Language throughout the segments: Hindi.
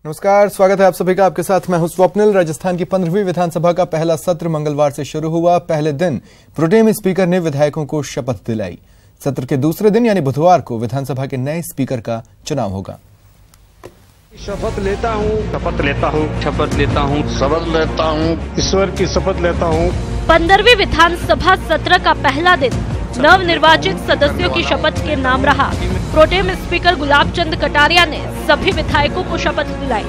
नमस्कार, स्वागत है आप सभी का। आपके साथ मैं हूं स्वप्निल। राजस्थान की 15वीं विधानसभा का पहला सत्र मंगलवार से शुरू हुआ। पहले दिन प्रोटेम स्पीकर ने विधायकों को शपथ दिलाई। सत्र के दूसरे दिन यानी बुधवार को विधानसभा के नए स्पीकर का चुनाव होगा। शपथ लेता हूं, शपथ लेता हूं, शपथ लेता हूं, शपथ लेता हूं, ईश्वर की शपथ लेता हूं। 15वीं विधानसभा सत्र का पहला दिन नव निर्वाचित सदस्यों की शपथ के नाम रहा। प्रोटेम स्पीकर गुलाब चंद कटारिया ने सभी विधायकों को शपथ दिलाई।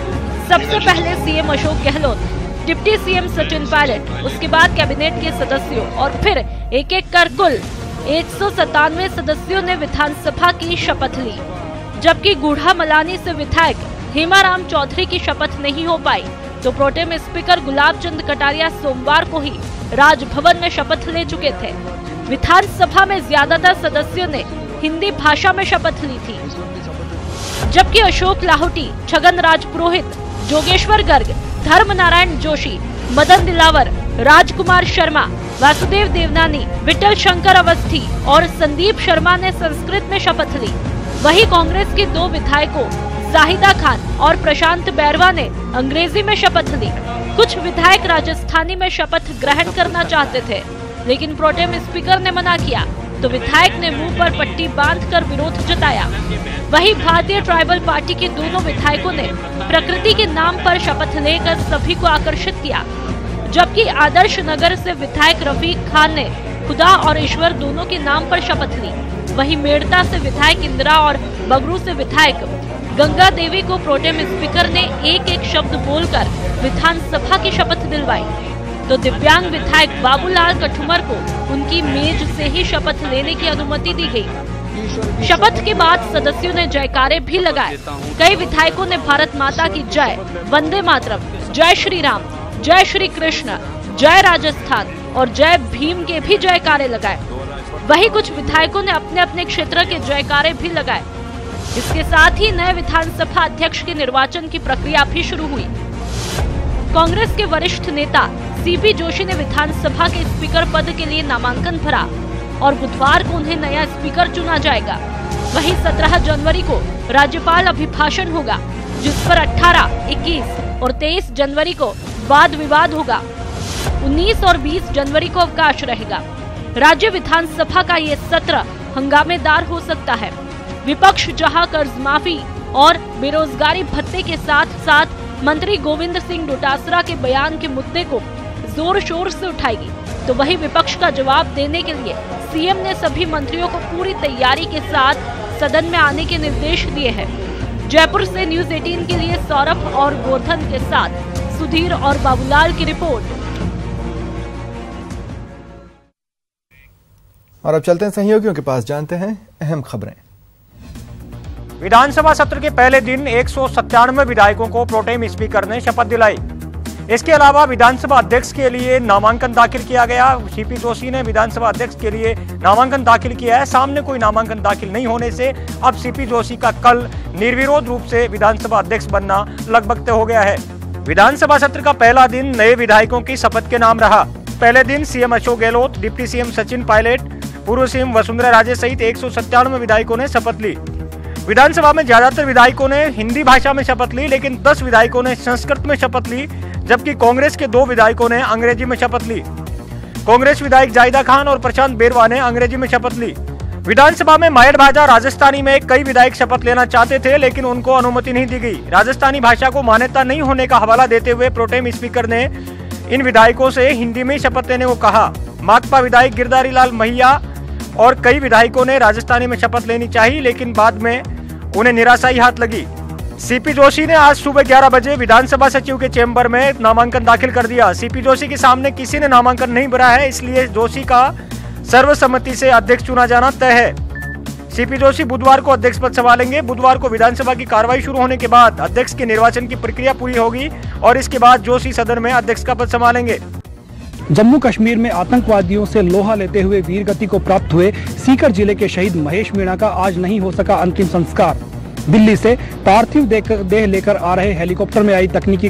सबसे पहले CM Ashok Gehlot, deputy CM Sachin Pilot, उसके बाद कैबिनेट के सदस्यों और फिर एक एक कर कुल 197 सदस्यों ने विधानसभा की शपथ ली। जबकि गूढ़ा मलानी से विधायक हेमाराम चौधरी की शपथ नहीं हो पाई, तो प्रोटेम स्पीकर गुलाब चंद कटारिया सोमवार को ही राजभवन में शपथ ले चुके थे। विधानसभा में ज्यादातर सदस्यों ने हिंदी भाषा में शपथ ली थी, जबकि अशोक लाहोटी, छगन राज पुरोहित, जोगेश्वर गर्ग, धर्म नारायण जोशी, मदन दिलावर, राजकुमार शर्मा, वासुदेव देवनानी, विठल शंकर अवस्थी और संदीप शर्मा ने संस्कृत में शपथ ली। वहीं कांग्रेस के दो विधायकों जाहिदा खान और प्रशांत बैरवा ने अंग्रेजी में शपथ ली। कुछ विधायक राजस्थानी में शपथ ग्रहण करना चाहते थे, लेकिन प्रोटेम स्पीकर ने मना किया, तो विधायक ने मुंह पर पट्टी बांधकर विरोध जताया। वहीं भारतीय ट्राइबल पार्टी के दोनों विधायकों ने प्रकृति के नाम पर शपथ लेकर सभी को आकर्षित किया, जबकि आदर्श नगर से विधायक रफीक खान ने खुदा और ईश्वर दोनों के नाम पर शपथ ली। वहीं मेड़ता से विधायक इंदिरा और बगरू से विधायक गंगा देवी को प्रोटेम स्पीकर ने एक एक शब्द बोलकर विधानसभा की शपथ दिलवाई, तो दिव्यांग विधायक बाबूलाल कठुमर को उनकी मेज से ही शपथ लेने की अनुमति दी गई। शपथ के बाद सदस्यों ने जयकारे भी लगाए। कई विधायकों ने भारत माता की जय, वंदे मातरम, जय श्री राम, जय श्री कृष्ण, जय राजस्थान और जय भीम के भी जयकारे लगाए। वहीं कुछ विधायकों ने अपने अपने क्षेत्र के जयकारे भी लगाए। इसके साथ ही नए विधानसभा अध्यक्ष के निर्वाचन की प्रक्रिया भी शुरू हुई। कांग्रेस के वरिष्ठ नेता सीपी जोशी ने विधानसभा के स्पीकर पद के लिए नामांकन भरा और बुधवार को उन्हें नया स्पीकर चुना जाएगा। वहीं 17 जनवरी को राज्यपाल अभिभाषण होगा, जिस पर 18, 21 और 23 जनवरी को वाद विवाद होगा। 19 और 20 जनवरी को अवकाश रहेगा। राज्य विधानसभा का ये सत्र हंगामेदार हो सकता है। विपक्ष जहां कर्ज माफी और बेरोजगारी भत्ते के साथ साथ मंत्री गोविंद सिंह डोटासरा के बयान के मुद्दे को जोर शोर से उठाएगी, तो वही विपक्ष का जवाब देने के लिए सीएम ने सभी मंत्रियों को पूरी तैयारी के साथ सदन में आने के निर्देश दिए हैं। जयपुर से न्यूज 18 के लिए सौरभ और गोवर्धन के साथ सुधीर और बाबूलाल की रिपोर्ट। और अब चलते हैं सहयोगियों के पास, जानते हैं अहम खबरें। विधानसभा सत्र के पहले दिन 197 विधायकों को प्रोटेम स्पीकर ने शपथ दिलाई। इसके अलावा विधानसभा अध्यक्ष के लिए नामांकन दाखिल किया गया। सीपी जोशी ने विधानसभा अध्यक्ष के लिए नामांकन दाखिल किया है। सामने कोई नामांकन दाखिल नहीं होने से अब सीपी जोशी का कल निर्विरोध रूप से विधानसभा अध्यक्ष बनना लगभग तय हो गया है। विधानसभा सत्र का पहला दिन नए विधायकों की शपथ के नाम रहा। पहले दिन CM Ashok Gehlot, deputy CM Sachin Pilot, पूर्व सीएम वसुंधरा राजे सहित 197 विधायकों ने शपथ ली। विधानसभा में ज्यादातर विधायकों ने हिंदी भाषा में शपथ ली, लेकिन 10 विधायकों ने संस्कृत में शपथ ली, जबकि कांग्रेस के 2 विधायकों ने अंग्रेजी में शपथ ली। कांग्रेस विधायक जाहिदा खान और प्रशांत बैरवा ने अंग्रेजी में शपथ ली। विधानसभा में मायर भाषा राजस्थानी में कई विधायक शपथ लेना चाहते थे, लेकिन उनको अनुमति नहीं दी गई। राजस्थानी भाषा को मान्यता नहीं होने का हवाला देते हुए प्रोटेम स्पीकर ने इन विधायकों से हिंदी में शपथ लेने को कहा। माकपा विधायक गिरधारी लाल महिया और कई विधायकों ने राजस्थानी में शपथ लेनी चाहिए, लेकिन बाद में उन्हें निराशा ही हाथ लगी। सीपी जोशी ने आज सुबह 11 बजे विधानसभा सचिव के चेंबर में नामांकन दाखिल कर दिया। सीपी जोशी के सामने किसी ने नामांकन नहीं भरा है, इसलिए जोशी का सर्वसम्मति से अध्यक्ष चुना जाना तय है। सीपी जोशी बुधवार को अध्यक्ष पद संभालेंगे। बुधवार को विधानसभा की कार्रवाई शुरू होने के बाद अध्यक्ष के निर्वाचन की प्रक्रिया पूरी होगी और इसके बाद जोशी सदन में अध्यक्ष का पद संभालेंगे। जम्मू कश्मीर में आतंकवादियों से लोहा लेते हुए वीरगति को प्राप्त हुए सीकर जिले के शहीद महेश मीणा का आज नहीं हो सका अंतिम संस्कार। दिल्ली से पार्थिव देह लेकर आ रहे हेलीकॉप्टर में आई तकनीकी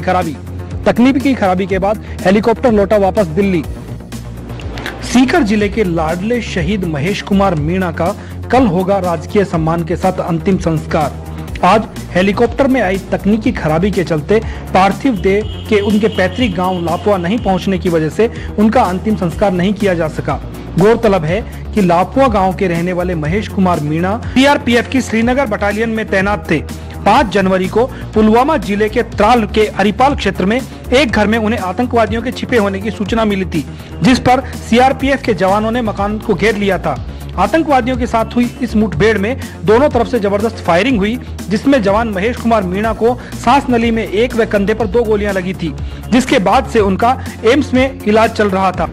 खराबी के बाद हेलीकॉप्टर लौटा वापस दिल्ली। सीकर जिले के लाडले शहीद महेश कुमार मीणा का कल होगा राजकीय सम्मान के साथ अंतिम संस्कार। आज हेलीकॉप्टर में आई तकनीकी खराबी के चलते पार्थिव देह के उनके पैतृक गांव लापुआ नहीं पहुंचने की वजह से उनका अंतिम संस्कार नहीं किया जा सका। गौरतलब है कि लापुआ गांव के रहने वाले महेश कुमार मीणा सीआरपीएफ की श्रीनगर बटालियन में तैनात थे। 5 जनवरी को पुलवामा जिले के त्राल के अरिपाल क्षेत्र में एक घर में उन्हें आतंकवादियों के छिपे होने की सूचना मिली थी, जिस पर सीआरपीएफ के जवानों ने मकान को घेर लिया था। आतंकवादियों के साथ हुई इस मुठभेड़ में दोनों तरफ से जबरदस्त फायरिंग हुई, जिसमें जवान महेश कुमार मीणा को सांस नली में 1 व कंधे पर 2 गोलियां लगी थी, जिसके बाद से उनका एम्स में इलाज चल रहा था।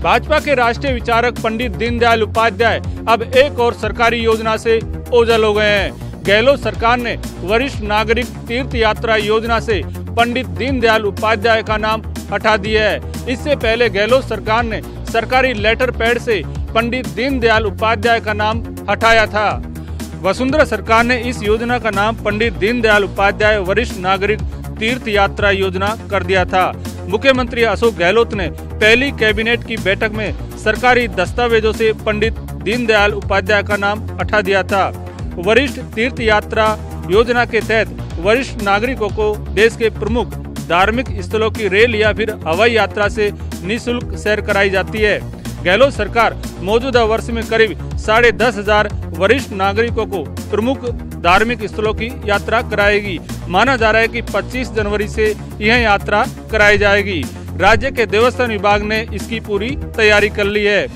भाजपा के राष्ट्रीय विचारक पंडित दीनदयाल उपाध्याय अब एक और सरकारी योजना से ओझल हो गए हैं। गहलोत सरकार ने वरिष्ठ नागरिक तीर्थ यात्रा योजना से पंडित दीनदयाल उपाध्याय का नाम हटा दिया है। इससे पहले गहलोत सरकार ने सरकारी लेटर पैड से पंडित दीनदयाल उपाध्याय का नाम हटाया था। वसुंधरा सरकार ने इस योजना का नाम पंडित दीनदयाल उपाध्याय वरिष्ठ नागरिक तीर्थ यात्रा योजना कर दिया था। मुख्यमंत्री अशोक गहलोत ने पहली कैबिनेट की बैठक में सरकारी दस्तावेजों से पंडित दीनदयाल उपाध्याय का नाम हटा दिया था। वरिष्ठ तीर्थ यात्रा योजना के तहत वरिष्ठ नागरिकों को देश के प्रमुख धार्मिक स्थलों की रेल या फिर हवाई यात्रा से निःशुल्क सैर कराई जाती है। गहलोत सरकार मौजूदा वर्ष में करीब 10,500 वरिष्ठ नागरिकों को प्रमुख धार्मिक स्थलों की यात्रा कराएगी। माना जा रहा है कि 25 जनवरी से यह यात्रा कराई जाएगी। राज्य के देवस्थान विभाग ने इसकी पूरी तैयारी कर ली है।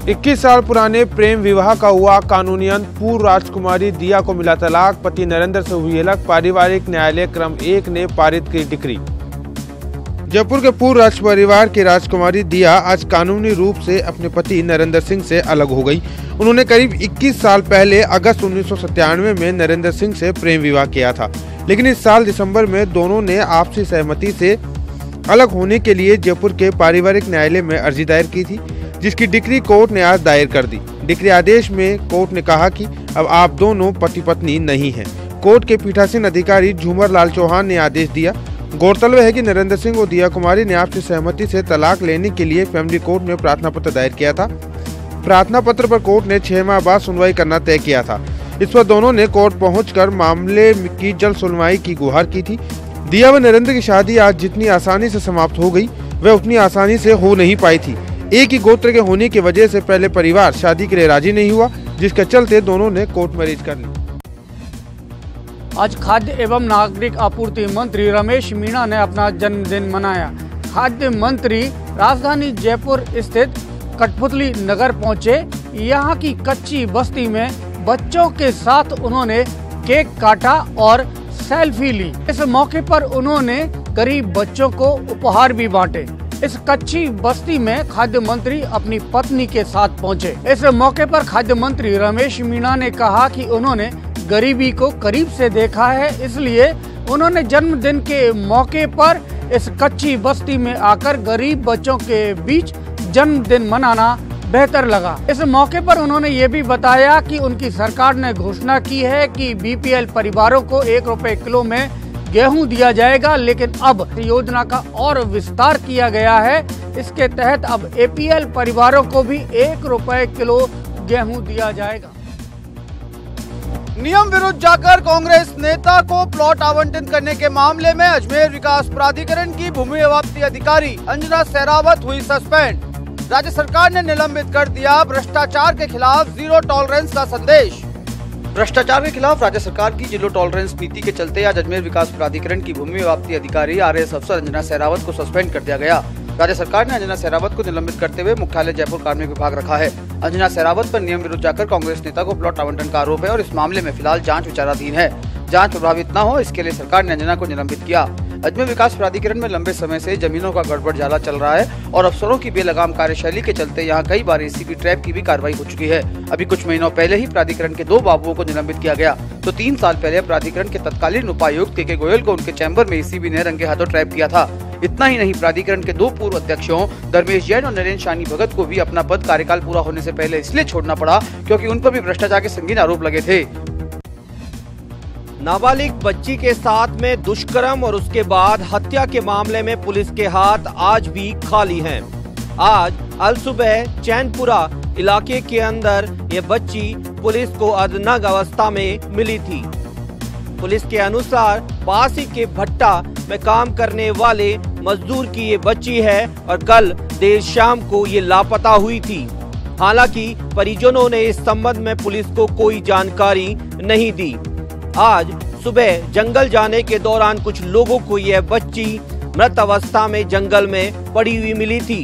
21 साल पुराने प्रेम विवाह का हुआ कानूनी अंत। पूर्व राजकुमारी दिया को मिला तलाक। पति नरेंद्र से हुई अलग। पारिवारिक न्यायालय क्रम 1 ने पारित की डिक्री। जयपुर के पूर्व राज परिवार की राजकुमारी दिया आज कानूनी रूप से अपने पति नरेंद्र सिंह से अलग हो गई। उन्होंने करीब 21 साल पहले अगस्त 1997 में नरेंद्र सिंह से प्रेम विवाह किया था, लेकिन इस साल दिसंबर में दोनों ने आपसी सहमति से अलग होने के लिए जयपुर के पारिवारिक न्यायालय में अर्जी दायर की थी, जिसकी डिक्री कोर्ट ने आज दायर कर दी। डिक्री आदेश में कोर्ट ने कहा कि अब आप दोनों पति पत्नी नहीं हैं। कोर्ट के पीठासीन अधिकारी झूमर लाल चौहान ने आदेश दिया। गौरतलब है कि नरेंद्र सिंह और दिया कुमारी ने आपसी सहमति से तलाक लेने के लिए फैमिली कोर्ट में प्रार्थना पत्र दायर किया था। प्रार्थना पत्र पर कोर्ट ने 6 माह बाद सुनवाई करना तय किया था। इस पर दोनों ने कोर्ट पहुंचकर मामले की जल्द सुनवाई की गुहार की थी। दिया व नरेंद्र की शादी आज जितनी आसानी से समाप्त हो गई, वह उतनी आसानी से हो नहीं पाई थी। एक ही गोत्र के होने की वजह से पहले परिवार शादी के लिए राजी नहीं हुआ, जिसके चलते दोनों ने कोर्ट मैरिज कर ली। आज खाद्य एवं नागरिक आपूर्ति मंत्री रमेश मीणा ने अपना जन्मदिन मनाया। खाद्य मंत्री राजधानी जयपुर स्थित कठपुतली नगर पहुंचे। यहां की कच्ची बस्ती में बच्चों के साथ उन्होंने केक काटा और सेल्फी ली। इस मौके पर उन्होंने गरीब बच्चों को उपहार भी बांटे। इस कच्ची बस्ती में खाद्य मंत्री अपनी पत्नी के साथ पहुंचे। इस मौके पर खाद्य मंत्री रमेश मीणा ने कहा कि उन्होंने गरीबी को करीब से देखा है, इसलिए उन्होंने जन्मदिन के मौके पर इस कच्ची बस्ती में आकर गरीब बच्चों के बीच जन्मदिन मनाना बेहतर लगा। इस मौके पर उन्होंने ये भी बताया कि उनकी सरकार ने घोषणा की है कि बीपीएल परिवारों को 1 रुपए किलो में गेहूं दिया जाएगा, लेकिन अब योजना का और विस्तार किया गया है। इसके तहत अब एपीएल परिवारों को भी 1 रुपए किलो गेहूं दिया जाएगा। नियम विरुद्ध जाकर कांग्रेस नेता को प्लॉट आवंटन करने के मामले में अजमेर विकास प्राधिकरण की भूमि अवाप्ति अधिकारी अंजना सहरावत हुई सस्पेंड। राज्य सरकार ने निलंबित कर दिया। भ्रष्टाचार के खिलाफ जीरो टॉलरेंस का संदेश। भ्रष्टाचार के खिलाफ राज्य सरकार की जीरो टॉलरेंस नीति के चलते आज अजमेर विकास प्राधिकरण की भूमि अवाप्ति अधिकारी आरएएस अफसर अंजना सहरावत को सस्पेंड कर दिया गया। राज्य सरकार ने अंजना सहरावत को निलंबित करते हुए मुख्यालय जयपुर कार्मिक विभाग रखा है। अंजना सहरावत पर नियम विरुद्ध जाकर कांग्रेस नेता को प्लॉट आवंटन का आरोप है और इस मामले में फिलहाल जांच विचाराधीन है। जांच प्रभावित न हो, इसके लिए सरकार ने अंजना को निलंबित किया। अजमेर विकास प्राधिकरण में लंबे समय से जमीनों का गड़बड़ झाला चल रहा है और अफसरों की बेलगाम कार्यशैली के चलते यहां कई बार एसीबी ट्रैप की भी कार्रवाई हो चुकी है। अभी कुछ महीनों पहले ही प्राधिकरण के 2 बाबुओं को निलंबित किया गया, तो 3 साल पहले प्राधिकरण के तत्कालीन उपायुक्त के गोयल को उनके चैम्बर में एसीबी ने रंगे हाथों ट्रैप किया था। इतना ही नहीं, प्राधिकरण के 2 पूर्व अध्यक्षों धर्मेश जैन और नरेंद्र शानी भगत को भी अपना पद कार्यकाल पूरा होने से पहले इसलिए छोड़ना पड़ा क्योंकि उन पर भी भ्रष्टाचार के संगीन आरोप लगे थे। नाबालिग बच्ची के साथ में दुष्कर्म और उसके बाद हत्या के मामले में पुलिस के हाथ आज भी खाली हैं। आज अलसुबह चैनपुरा इलाके के अंदर ये बच्ची पुलिस को अर्धनग्न अवस्था में मिली थी। पुलिस के अनुसार पास ही के भट्टा में काम करने वाले मजदूर की ये बच्ची है और कल देर शाम को ये लापता हुई थी। हालांकि परिजनों ने इस संबंध में पुलिस को कोई जानकारी नहीं दी। आज सुबह जंगल जाने के दौरान कुछ लोगों को यह बच्ची मृत अवस्था में जंगल में पड़ी हुई मिली थी।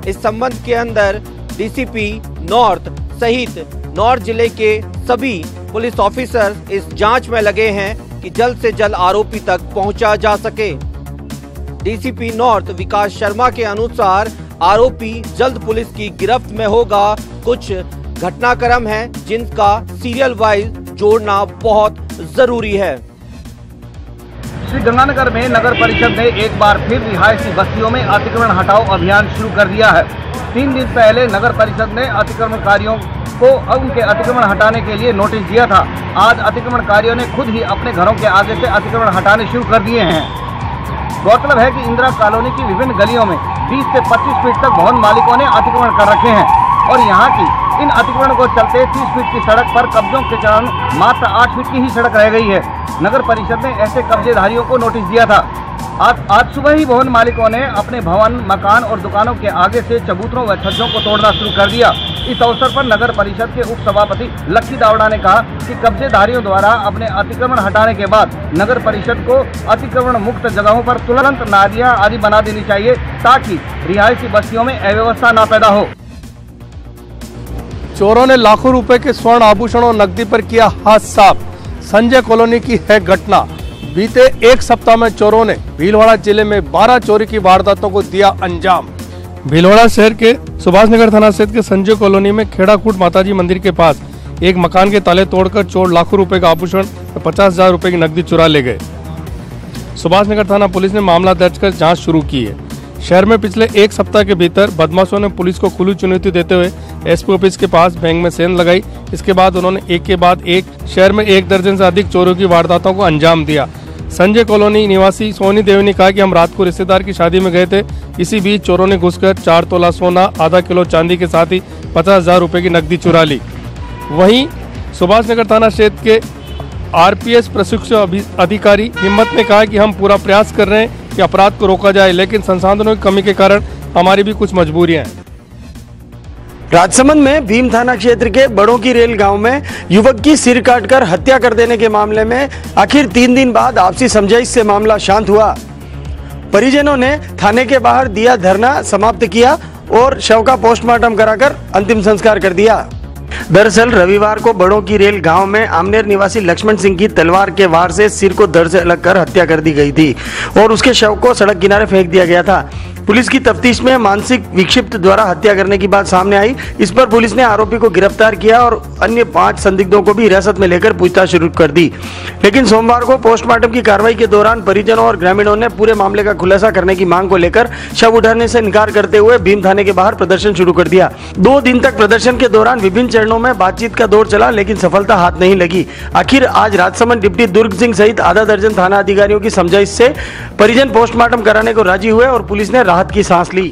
इस संबंध के अंदर डीसीपी नॉर्थ सहित नॉर्थ जिले के सभी पुलिस ऑफिसर इस जांच में लगे हैं कि जल्द से जल्द आरोपी तक पहुंचा जा सके। डीसीपी नॉर्थ विकास शर्मा के अनुसार आरोपी जल्द पुलिस की गिरफ्त में होगा। कुछ घटनाक्रम हैं जिनका सीरियल वाइज जोड़ना बहुत जरूरी है। श्री गंगानगर में नगर परिषद ने एक बार फिर रिहायशी बस्तियों में अतिक्रमण हटाओ अभियान शुरू कर दिया है। 3 दिन पहले नगर परिषद ने अतिक्रमणकारियों को उनके अतिक्रमण हटाने के लिए नोटिस दिया था। आज अतिक्रमणकारियों ने खुद ही अपने घरों के आगे से अतिक्रमण हटाने शुरू कर दिए हैं। गौरतलब है कि इंदिरा कॉलोनी की विभिन्न गलियों में 20 से 25 फीट तक भवन मालिकों ने अतिक्रमण कर रखे हैं और यहाँ की इन अतिक्रमण को चलते 30 फीट की सड़क पर कब्जों के कारण मात्र 8 फीट की ही सड़क रह गई है। नगर परिषद ने ऐसे कब्जेधारियों को नोटिस दिया था। आज सुबह ही भवन मालिकों ने अपने भवन, मकान और दुकानों के आगे से चबूतरों व छज्जों को तोड़ना शुरू कर दिया। इस अवसर पर नगर परिषद के उप सभापति लक्की दावड़ा ने कहा कि कब्जेधारियों द्वारा अपने अतिक्रमण हटाने के बाद नगर परिषद को अतिक्रमण मुक्त जगहों पर तुरंत नालियां आदि बना देनी चाहिए ताकि रिहायशी बस्तियों में अव्यवस्था न पैदा हो। चोरों ने लाखों रुपए के स्वर्ण आभूषण और नकदी पर किया हाथ साफ। संजय कॉलोनी की है घटना। बीते एक सप्ताह में चोरों ने भीलवाड़ा जिले में 12 चोरी की वारदातों को दिया अंजाम। भीलवाड़ा शहर के सुभाषनगर थाना क्षेत्र के संजय कॉलोनी में खेड़ाकूट माताजी मंदिर के पास एक मकान के ताले तोड़कर चोर लाखों रुपए का आभूषण 50,000 रुपए की नकदी चुरा ले गए। सुभाषनगर थाना पुलिस ने मामला दर्ज कर जांच शुरू की है। शहर में पिछले एक सप्ताह के भीतर बदमाशों ने पुलिस को खुली चुनौती देते हुए एसपी ऑफिस के पास बैंक में सेंध लगाई। इसके बाद उन्होंने एक के बाद एक शहर में 1 दर्जन से अधिक चोरों की वारदातों को अंजाम दिया। संजय कॉलोनी निवासी सोनी देवी ने कहा कि हम रात को रिश्तेदार की शादी में गए थे। इसी बीच चोरों ने घुसकर 4 तोला सोना, आधा किलो चांदी के साथ ही 50,000 रुपए की नकदी चुरा ली। वहीं सुभाषनगर थाना क्षेत्र के आरपीएस प्रशिक्षु अधिकारी हिम्मत ने कहा कि हम पूरा प्रयास कर रहे हैं कि अपराध को रोका जाए, लेकिन संसाधनों की कमी के कारण हमारी भी कुछ मजबूरियां हैं। राजसमंद में भीम थाना क्षेत्र के बड़ों की रेल गांव में युवक की सिर काटकर हत्या कर देने के मामले में आखिर 3 दिन बाद आपसी समझाइश से मामला शांत हुआ। परिजनों ने थाने के बाहर दिया धरना समाप्त किया और शव का पोस्टमार्टम कराकर अंतिम संस्कार कर दिया। दरअसल रविवार को बड़ों की रेल गांव में आमनेर निवासी लक्ष्मण सिंह की तलवार के वार से सिर को धड़ से अलग कर हत्या कर दी गई थी और उसके शव को सड़क किनारे फेंक दिया गया था। पुलिस की तफ्तीश में मानसिक विक्षिप्त द्वारा हत्या करने की बात सामने आई। इस पर पुलिस ने आरोपी को गिरफ्तार किया और अन्य 5 संदिग्धों को भी हिरासत में लेकर पूछताछ शुरू कर दी। लेकिन सोमवार को पोस्टमार्टम की कार्रवाई के दौरान परिजनों और ग्रामीणों ने पूरे मामले का खुलासा करने की मांग को लेकर शव उठाने से इनकार करते हुए भीम थाने के बाहर प्रदर्शन शुरू कर दिया। 2 दिन तक प्रदर्शन के दौरान विभिन्न चरणों में बातचीत का दौर चला, लेकिन सफलता हाथ नहीं लगी। आखिर आज राजसमंद डिप्टी दुर्ग सिंह सहित आधा दर्जन थाना अधिकारियों की समझाइश से परिजन पोस्टमार्टम कराने को राजी हुए और पुलिस ने राहत की सांस ली।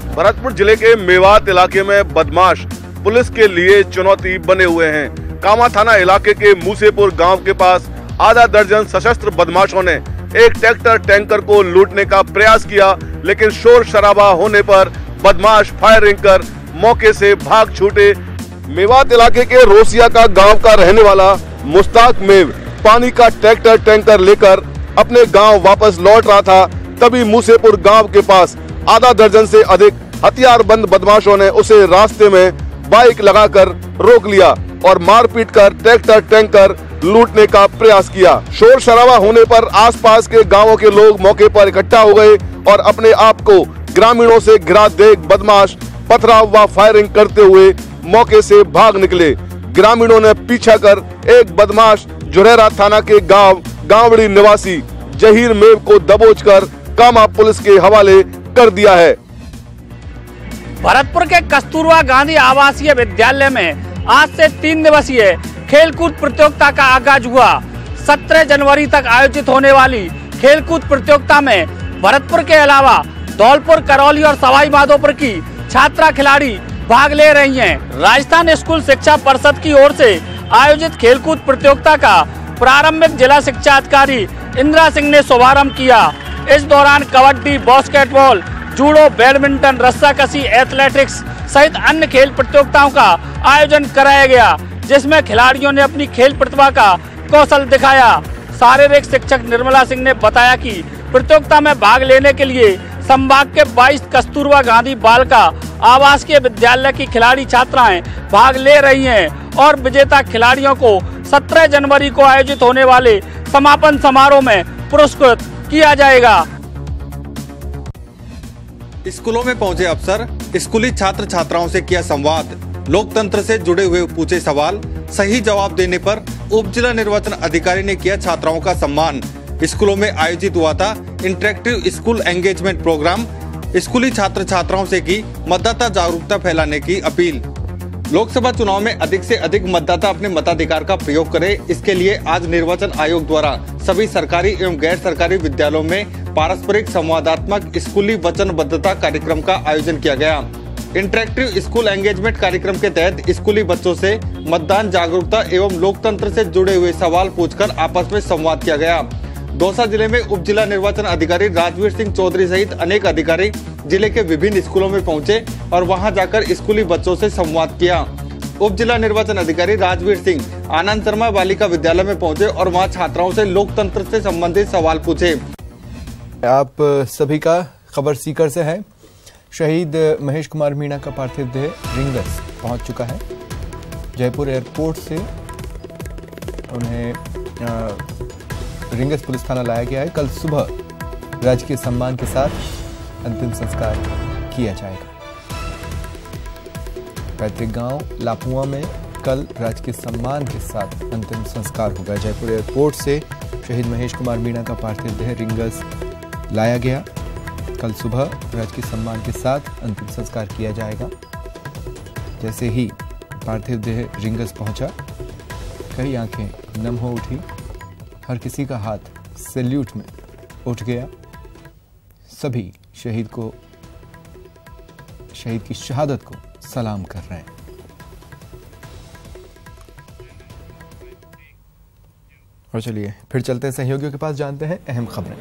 भरतपुर जिले के मेवात इलाके में बदमाश पुलिस के लिए चुनौती बने हुए हैं। कामा थाना इलाके के मूसेपुर गांव के पास आधा दर्जन सशस्त्र बदमाशों ने एक ट्रैक्टर टैंकर को लूटने का प्रयास किया, लेकिन शोर शराबा होने पर बदमाश फायरिंग कर मौके से भाग छूटे। मेवात इलाके के रोसिया का गांव का रहने वाला मुस्ताक मेव पानी का ट्रैक्टर टैंकर लेकर अपने गांव वापस लौट रहा था। तभी मूसेपुर गांव के पास आधा दर्जन से अधिक हथियारबंद बदमाशों ने उसे रास्ते में बाइक लगाकर रोक लिया और मारपीट कर ट्रैक्टर टैंकर लूटने का प्रयास किया। शोर शराबा होने पर आसपास के गांवों के लोग मौके पर इकट्ठा हो गए और अपने आप को ग्रामीणों से घिरा देख बदमाश पथराव व फायरिंग करते हुए मौके से भाग निकले। ग्रामीणों ने पीछा कर एक बदमाश जुरेरा थाना के गांवड़ी निवासी जहीर मेव को दबोचकर कामा पुलिस के हवाले कर दिया है। भरतपुर के कस्तूरबा गांधी आवासीय विद्यालय में आज से 3 दिवसीय खेलकूद प्रतियोगिता का आगाज हुआ। 17 जनवरी तक आयोजित होने वाली खेलकूद प्रतियोगिता में भरतपुर के अलावा धौलपुर, करौली और सवाई माधोपुर की छात्रा खिलाड़ी भाग ले रही हैं। राजस्थान स्कूल शिक्षा परिषद की ओर से आयोजित खेलकूद प्रतियोगिता का प्रारंभिक जिला शिक्षा अधिकारी इंदिरा सिंह ने शुभारंभ किया। इस दौरान कबड्डी, बास्केटबॉल, जूडो, बैडमिंटन, रस्साकशी, एथलेटिक्स सहित अन्य खेल प्रतियोगिताओं का आयोजन कराया गया, जिसमें खिलाड़ियों ने अपनी खेल प्रतिभा का कौशल दिखाया। शारीरिक शिक्षक निर्मला सिंह ने बताया कि प्रतियोगिता में भाग लेने के लिए संभाग के 22 कस्तूरबा गांधी बालिका आवासीय विद्यालय की खिलाड़ी छात्राएं भाग ले रही हैं और विजेता खिलाड़ियों को 17 जनवरी को आयोजित होने वाले समापन समारोह में पुरस्कृत किया जाएगा। स्कूलों में पहुंचे अफसर स्कूली छात्र छात्राओं से किया संवाद, लोकतंत्र से जुड़े हुए पूछे सवाल, सही जवाब देने पर उप जिला निर्वाचन अधिकारी ने किया छात्राओं का सम्मान। स्कूलों में आयोजित हुआ था इंटरेक्टिव स्कूल एंगेजमेंट प्रोग्राम। स्कूली छात्र छात्राओं से की मतदाता जागरूकता फैलाने की अपील। लोकसभा चुनाव में अधिक से अधिक मतदाता अपने मताधिकार का प्रयोग करें, इसके लिए आज निर्वाचन आयोग द्वारा सभी सरकारी एवं गैर सरकारी विद्यालयों में पारस्परिक संवादात्मक स्कूली वचनबद्धता कार्यक्रम का आयोजन किया गया। इंटरेक्टिव स्कूल एंगेजमेंट कार्यक्रम के तहत स्कूली बच्चों से मतदान जागरूकता एवं लोकतंत्र से जुड़े हुए सवाल पूछकर आपस में संवाद किया गया। दौसा जिले में उप जिला निर्वाचन अधिकारी राजवीर सिंह चौधरी सहित अनेक अधिकारी जिले के विभिन्न स्कूलों में पहुंचे और वहां जाकर स्कूली बच्चों से संवाद किया। उप जिला निर्वाचन अधिकारी राजवीर सिंह आनंद शर्मा बालिका विद्यालय में पहुंचे और वहां छात्राओं से लोकतंत्र से संबंधित सवाल पूछे। आप सभी का खबर सीकर से है। शहीद महेश कुमार मीणा का पार्थिव देह रिंगस पहुंच चुका है। जयपुर एयरपोर्ट से उन्हें रिंगस पुलिस थाना लाया गया है। कल सुबह राजकीय सम्मान के साथ अंतिम संस्कार किया जाएगा। पैतृक गांव लापुआ में कल राजकीय सम्मान के साथ अंतिम संस्कार होगा। जयपुर एयरपोर्ट से शहीद महेश कुमार मीणा का पार्थिव देह रिंगस लाया गया। कल सुबह राजकीय सम्मान के साथ अंतिम संस्कार किया जाएगा। जैसे ही पार्थिव देह रिंगस पहुंचा, कई आंखें नम हो उठी। हर किसी का हाथ सैल्यूट में उठ गया। सभी शहीद की शहादत को सलाम कर रहे हैं। और चलिए फिर चलते हैं सहयोगियों के पास, जानते हैं अहम खबरें।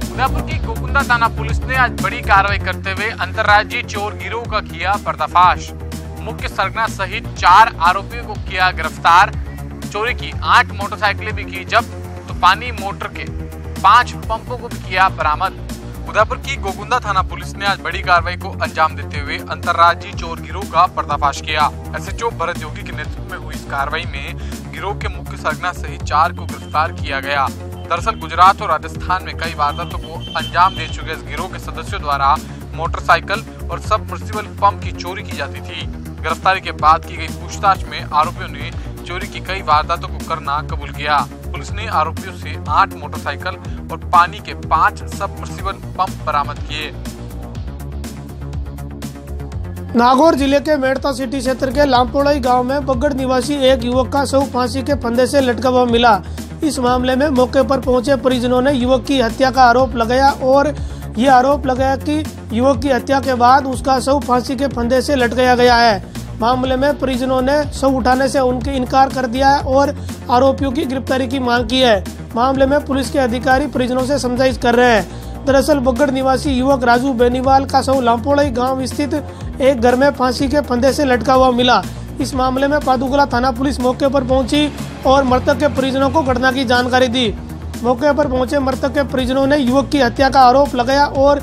उदयपुर की गोकुंदा थाना पुलिस ने आज बड़ी कार्रवाई करते हुए अंतर्राज्यीय चोर गिरोह का किया पर्दाफाश। मुख्य सरगना सहित 4 आरोपियों को किया गिरफ्तार। चोरी की 8 मोटरसाइकिलें भी की जब्त, तो पानी मोटर के 5 पंपों को भी किया बरामद। उदयपुर की गोकुंदा थाना पुलिस ने आज बड़ी कार्रवाई को अंजाम देते हुए अंतर्राज्यीय चोर गिरोह का पर्दाफाश किया। एसएचओ भरत योगी के नेतृत्व में हुई इस कार्रवाई में गिरोह के मुख्य सरगना सहित 4 को गिरफ्तार किया गया। दरअसल गुजरात और राजस्थान में कई वारदातों को अंजाम दे चुके इस गिरोह के सदस्यों द्वारा मोटरसाइकिल और सबमर्सिबल पंप की चोरी की जाती थी। गिरफ्तारी के बाद की गई पूछताछ में आरोपियों ने चोरी की कई वारदातों को करना कबूल किया। पुलिस ने आरोपियों से 8 मोटरसाइकिल और पानी के 5 सबमर्सिबल पंप बरामद किए। नागौर जिले के मेड़ता सिटी क्षेत्र के लामपोड़ई गांव में बगड़ निवासी एक युवक का शव फांसी के फंदे से लटका हुआ मिला। इस मामले में मौके पर पहुंचे परिजनों ने युवक की हत्या का आरोप लगाया और ये आरोप लगाया कि युवक की हत्या के बाद उसका शव फांसी के फंदे से लटकाया गया है। मामले में परिजनों ने शव उठाने से उनके इनकार कर दिया है और आरोपियों की गिरफ्तारी की मांग की है। मामले में पुलिस के अधिकारी परिजनों से समझाइश कर रहे हैं। दरअसल बगड़ निवासी युवक राजू बेनीवाल का शव लामपोड़ई गांव स्थित एक घर में फांसी के फंदे से लटका हुआ मिला। इस मामले में पादुकला थाना पुलिस मौके पर पहुंची और मृतक के परिजनों को घटना की जानकारी दी। मौके पर पहुंचे मृतक के परिजनों ने युवक की हत्या का आरोप लगाया और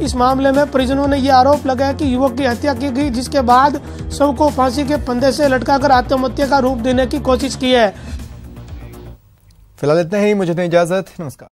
इस मामले में परिजनों ने यह आरोप लगाया कि युवक की हत्या की गई, जिसके बाद शव को फांसी के फंदे से लटकाकर आत्महत्या का रूप देने की कोशिश की है। फिलहाल इतना ही, मुझे दें इजाजत, नमस्कार।